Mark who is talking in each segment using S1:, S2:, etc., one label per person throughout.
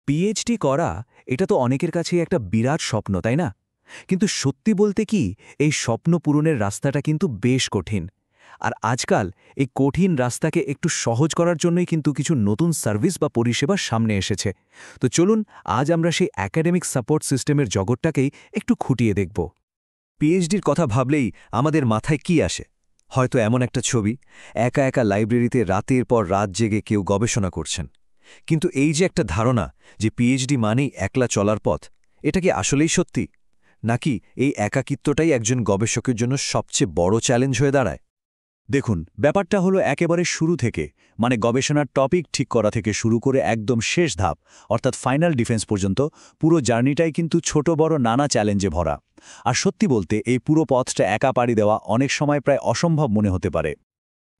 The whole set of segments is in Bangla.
S1: পিএইচডি করা এটা তো অনেকের কাছেই একটা বিরাট স্বপ্ন, তাই না? কিন্তু সত্যি বলতে কি, এই স্বপ্ন পূরণের রাস্তাটা কিন্তু বেশ কঠিন। আর আজকাল এই কঠিন রাস্তাকে একটু সহজ করার জন্যই কিন্তু কিছু নতুন সার্ভিস বা পরিষেবা সামনে এসেছে। তো চলুন আজ আমরা সেই একাডেমিক সাপোর্ট সিস্টেমের জগৎটাকেই একটু খুঁটিয়ে দেখব।
S2: পিএইচডির কথা ভাবলেই আমাদের মাথায় কি আসে? হয়তো এমন একটা ছবি, একা একা লাইব্রেরিতে রাতের পর রাত জেগে কেউ গবেষণা করছেন। কিন্তু এই যে একটা ধারণা যে পিএইচডি মানেই একলা চলার পথ, এটা কি আসলেই সত্যি? নাকি এই একাকিত্বটাই একজন গবেষকের জন্য সবচেয়ে বড় চ্যালেঞ্জ হয়ে দাঁড়ায়?
S3: দেখুন, ব্যাপারটা হলো একেবারে শুরু থেকে, মানে গবেষণার টপিক ঠিক করা থেকে শুরু করে একদম শেষ ধাপ অর্থাৎ ফাইনাল ডিফেন্স পর্যন্ত পুরো জার্নিটাই কিন্তু ছোট বড় নানা চ্যালেঞ্জে ভরা। আর সত্যি বলতে এই পুরো পথটা একা পাড়ি দেওয়া অনেক সময় প্রায় অসম্ভব মনে হতে পারে।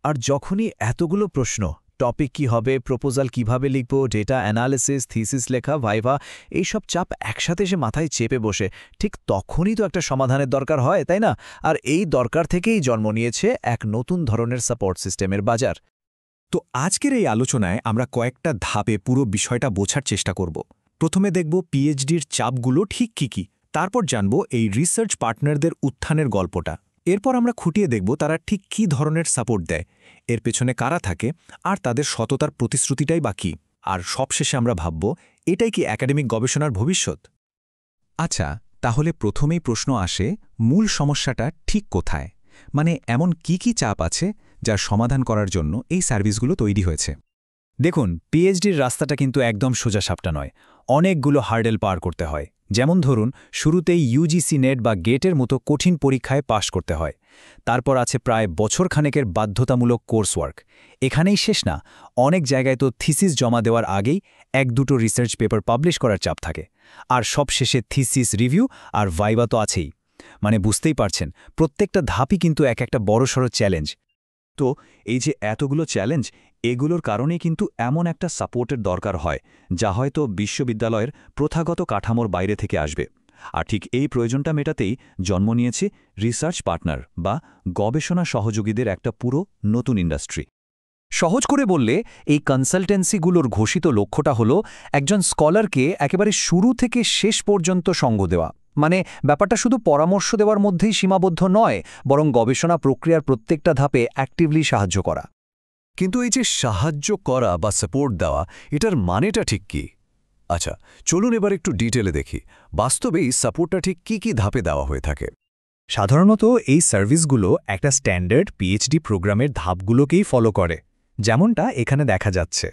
S4: আর যখনই এতগুলো প্রশ্ন, টপিক কি হবে, প্রপোজাল কিভাবে লিখব, ডেটা অ্যানালিসিস, থিসিস লেখা, ভাইভা, এইসব চাপ একসাথে এসে মাথায় চেপে বসে, ঠিক তখনই তো একটা সমাধানের দরকার হয়, তাই না? আর এই দরকার থেকেই জন্ম নিয়েছে এক নতুন ধরনের সাপোর্ট সিস্টেমের বাজার।
S1: তো আজকের এই আলোচনায় আমরা কয়েকটা ধাপে পুরো বিষয়টা বোঝার চেষ্টা করব। প্রথমে দেখব পিএইচডির চাপগুলো ঠিক কী, তারপর জানব এই রিসার্চ পার্টনারদের উত্থানের গল্পটা। এরপর আমরা খুঁটিয়ে দেখব তারা ঠিক কী ধরনের সাপোর্ট দেয়, এর পেছনে কারা থাকে, আর তাদের সততার প্রতিশ্রুতিটাই বা কী। আর সবশেষে আমরা ভাবব, এটাই কি একাডেমিক গবেষণার ভবিষ্যৎ? আচ্ছা, তাহলে প্রথমেই প্রশ্ন আসে, মূল সমস্যাটা ঠিক কোথায়? মানে এমন কি চাপ আছে যার সমাধান করার জন্য এই সার্ভিসগুলো তৈরি হয়েছে? দেখুন, পিএইচডির রাস্তাটা কিন্তু একদম সোজাসাপটা নয়। অনেকগুলো হার্ডেল পার করতে হয়। যেমন ধরুন, শুরুতেই ইউজিসি নেট বা গেটের মতো কঠিন পরীক্ষায় পাশ করতে হয়। তারপর আছে প্রায় বছরখানেকের বাধ্যতামূলক কোর্সওয়ার্ক। এখানেই শেষ না, অনেক জায়গায় তো থিসিস জমা দেওয়ার আগেই এক দুটো রিসার্চ পেপার পাবলিশ করার চাপ থাকে। আর সবশেষে থিসিস রিভিউ আর ভাইভা তো আছেই। মানে বুঝতেই পারছেন, প্রত্যেকটা ধাপই কিন্তু এক একটা বড়সড় চ্যালেঞ্জ।
S3: তো এই যে এতগুলো চ্যালেঞ্জ, এগুলোর কারণেই কিন্তু এমন একটা সাপোর্টের দরকার হয় যা হয়তো বিশ্ববিদ্যালয়ের প্রথাগত কাঠামোর বাইরে থেকে আসবে। আর ঠিক এই প্রয়োজনটা মেটাতেই জন্ম নিয়েছে রিসার্চ পার্টনার বা গবেষণা সহযোগীদের একটা পুরো নতুন ইন্ডাস্ট্রি।
S2: সহজ করে বললে, এই কনসালটেন্সিগুলোর ঘোষিত লক্ষ্যটা হলো একজন স্কলারকে একেবারে শুরু থেকে শেষ পর্যন্ত সঙ্গ দেওয়া। মানে ব্যাপারটা শুধু পরামর্শ দেওয়ার মধ্যেই সীমাবদ্ধ নয়, বরং গবেষণা প্রক্রিয়ার প্রত্যেকটা ধাপে অ্যাক্টিভলি সাহায্য করা।
S3: কিন্তু এই যে সাহায্য করা বা সাপোর্ট দেওয়া, এটার মানেটা ঠিক কি? আচ্ছা, চলুন এবার একটু ডিটেলে দেখি বাস্তবে এই সাপোর্টটা ঠিক কি ধাপে দেওয়া হয়ে থাকে।
S4: সাধারণত এই সার্ভিসগুলো একটা স্ট্যান্ডার্ড পিএইচডি প্রোগ্রামের ধাপগুলোকেই ফলো করে, যেমনটা এখানে দেখা যাচ্ছে।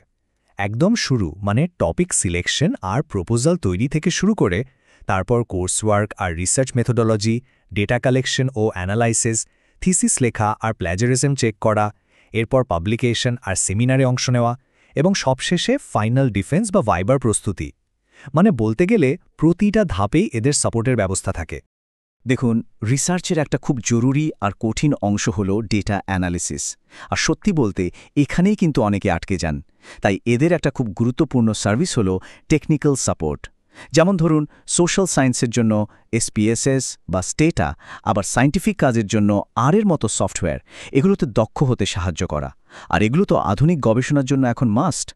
S4: একদম শুরু, মানে টপিক সিলেকশন আর প্রপোজাল তৈরি থেকে শুরু করে, তারপর কোর্সওয়ার্ক আর রিসার্চ মেথোডোলজি, ডেটা কালেকশন ও অ্যানালাইসিস, থিসিস লেখা আর প্ল্যাজারিজম চেক করা, এরপর পাবলিকেশন আর সেমিনারে অংশ নেওয়া, এবং সবশেষে ফাইনাল ডিফেন্স বা ভাইবার প্রস্তুতি। মানে বলতে গেলে প্রতিটা ধাপেই এদের সাপোর্টের ব্যবস্থা থাকে।
S2: দেখুন, রিসার্চের একটা খুব জরুরি আর কঠিন অংশ হল ডেটা অ্যানালিসিস। আর সত্যি বলতে এখানেই কিন্তু অনেকে আটকে যান। তাই এদের একটা খুব গুরুত্বপূর্ণ সার্ভিস হল টেকনিক্যাল সাপোর্ট। যেমন ধরুন, সোশ্যাল সায়েন্সের জন্য SPSS বা স্টেটা, আবার সায়েন্টিফিক কাজের জন্য এর মতো সফটওয়্যার, এগুলোতে দক্ষ হতে সাহায্য করা। আর এগুলো তো আধুনিক গবেষণার জন্য এখন মাস্ট।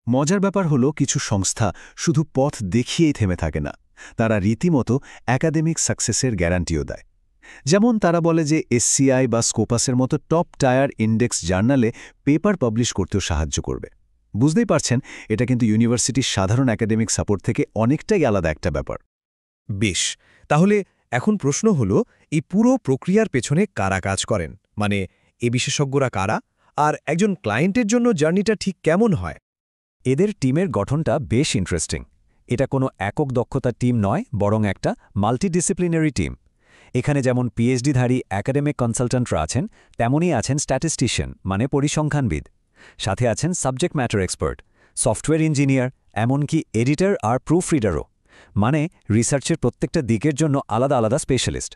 S3: মজার ব্যাপার হলো, কিছু সংস্থা শুধু পথ দেখিয়েই থেমে থাকে না, তারা রীতিমতো একাডেমিক সাকসেসের গ্যারান্টিও দেয়। যেমন তারা বলে যে SCI বা স্কোপাসের মতো টপ টায়ার ইন্ডেক্স জার্নালে পেপার পাবলিশ করতেও সাহায্য করবে। বুঝতেই পারছেন, এটা কিন্তু ইউনিভার্সিটির সাধারণ একাডেমিক সাপোর্ট থেকে অনেকটাই আলাদা একটা ব্যাপার।
S4: বেশ, তাহলে এখন প্রশ্ন হল, এই পুরো প্রক্রিয়ার পেছনে কারা কাজ করেন? মানে এই বিশেষজ্ঞরা কারা? আর একজন ক্লায়েন্টের জন্য জার্নিটা ঠিক কেমন হয়?
S2: এদের টিমের গঠনটা বেশ ইন্টারেস্টিং। এটা কোনো একক দক্ষতার টিম নয়, বরং একটা মাল্টিডিসিপ্লিনারি টিম। এখানে যেমন পিএইচডিধারী একাডেমিক কনসালট্যান্টরা আছেন, তেমনই আছেন স্ট্যাটিস্টিশিয়ান মানে পরিসংখ্যানবিদ, সাথে আছেন subject matter expert, software engineer, এমনকি এডিটর আর প্রুফ রিডারও। মানে রিসার্চের প্রত্যেকটা দিকের জন্য আলাদা আলাদা স্পেশালিস্ট।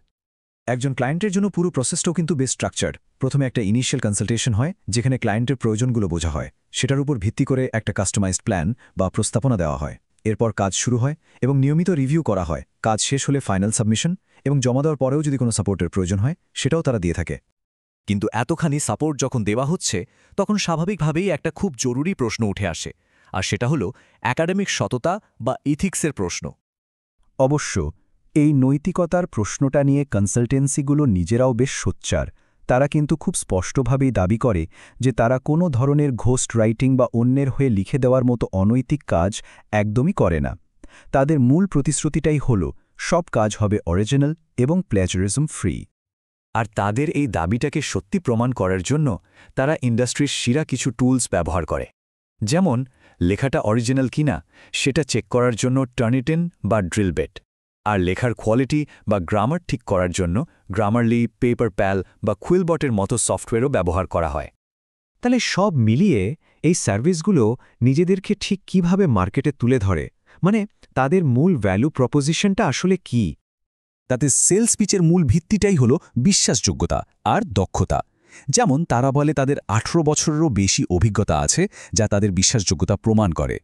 S4: একজন ক্লায়েন্টের জন্য পুরো প্রসেসটাও কিন্তু বেশ স্ট্রাকচার্ড। প্রথমে একটা ইনিশিয়াল কনসালটেশন হয়, যেখানে ক্লায়েন্টের প্রয়োজনগুলো বোঝা হয়। সেটার উপর ভিত্তি করে একটা কাস্টমাইজড প্ল্যান বা প্রস্তাবনা দেওয়া হয়। এরপর কাজ শুরু হয় এবং নিয়মিত রিভিউ করা হয়। কাজ শেষ হলে ফাইনাল সাবমিশন, এবং জমা দেওয়ার পরেও যদি কোনো সাপোর্টের প্রয়োজন হয়, সেটাও তারা দিয়ে থাকে।
S1: কিন্তু এতখানি সাপোর্ট যখন দেওয়া হচ্ছে, তখন স্বাভাবিকভাবেই একটা খুব জরুরি প্রশ্ন উঠে আসে। আর সেটা হলো একাডেমিক সততা বা ইথিক্সের প্রশ্ন।
S2: অবশ্য এই নৈতিকতার প্রশ্নটা নিয়ে কনসালটেন্সিগুলো নিজেরাও বেশ সোচ্চার। তারা কিন্তু খুব স্পষ্টভাবেই দাবি করে যে তারা কোনো ধরনের ঘোস্ট রাইটিং বা অন্যের হয়ে লিখে দেওয়ার মতো অনৈতিক কাজ একদমই করে না। তাদের মূল প্রতিশ্রুতিটাই হল সব কাজ হবে অরিজিনাল এবং প্ল্যাজারিজম ফ্রি।
S1: আর তাদের এই দাবিটাকে সত্যি প্রমাণ করার জন্য তারা ইন্ডাস্ট্রির সেরা কিছু টুলস ব্যবহার করে। যেমন লেখাটা অরিজিনাল কিনা সেটা চেক করার জন্য টার্নিটিন বা ড্রিলবেট, আর লেখার কোয়ালিটি বা গ্রামার ঠিক করার জন্য গ্রামারলি, পেপার প্যাল বা কুইলবটের মতো সফটওয়্যারও ব্যবহার করা হয়।
S3: তাহলে সব মিলিয়ে এই সার্ভিসগুলো নিজেদেরকে ঠিক কিভাবে মার্কেটে তুলে ধরে, মানে তাদের মূল ভ্যালু প্রপোজিশনটা আসলে কি?
S5: তাতে সেলস পিচের মূল ভিত্তিটাই হল বিশ্বাসযোগ্যতা আর দক্ষতা। যেমন তারা বলে তাদের 18 বছরেরও বেশি অভিজ্ঞতা আছে, যা তাদের বিশ্বাসযোগ্যতা প্রমাণ করে।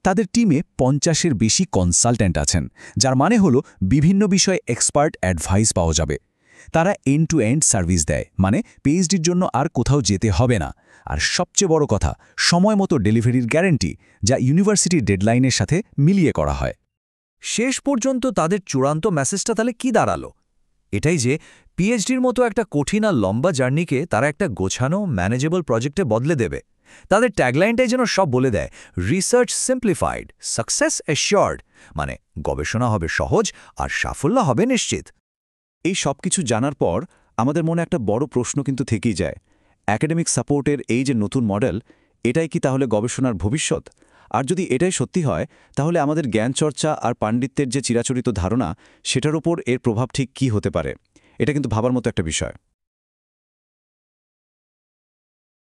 S5: তাদের টিমে 50-এর বেশি কনসালট্যান্ট আছেন, যার মানে হল বিভিন্ন বিষয়ে এক্সপার্ট অ্যাডভাইস পাওয়া যাবে। তারা এন্ড টু এন্ড সার্ভিস দেয়, মানে পিএইচডির জন্য আর কোথাও যেতে হবে না। আর সবচেয়ে বড় কথা, সময় মতো ডেলিভারির গ্যারান্টি, যা ইউনিভার্সিটির ডেডলাইনের সাথে মিলিয়ে করা হয়।
S1: শেষ পর্যন্ত তাদের চূড়ান্ত মেসেজটা তাহলে কি দাঁড়ালো? এটাই যে পিএইচডির মতো একটা কঠিন আর লম্বা জার্নিকে তারা একটা গোছানো, ম্যানেজেবল প্রজেক্টে বদলে দেবে। তাদের ট্যাগলাইনটাই যেন সব বলে দেয়, রিসার্চ সিম্পলিফাইড, সাকসেস অ্যাসিওর্ড, মানে গবেষণা হবে সহজ আর সাফল্য হবে নিশ্চিত।
S3: এই সব কিছু জানার পর আমাদের মনে একটা বড় প্রশ্ন কিন্তু থেকেই যায়, একাডেমিক সাপোর্টের এই যে নতুন মডেল, এটাই কি তাহলে গবেষণার ভবিষ্যৎ? আর যদি এটাই সত্যি হয়, তাহলে আমাদের জ্ঞানচর্চা আর পাণ্ডিত্যের যে চিরাচরিত ধারণা, সেটার ওপর এর প্রভাব ঠিক কী হতে পারে? এটা কিন্তু ভাবার মতো একটা বিষয়।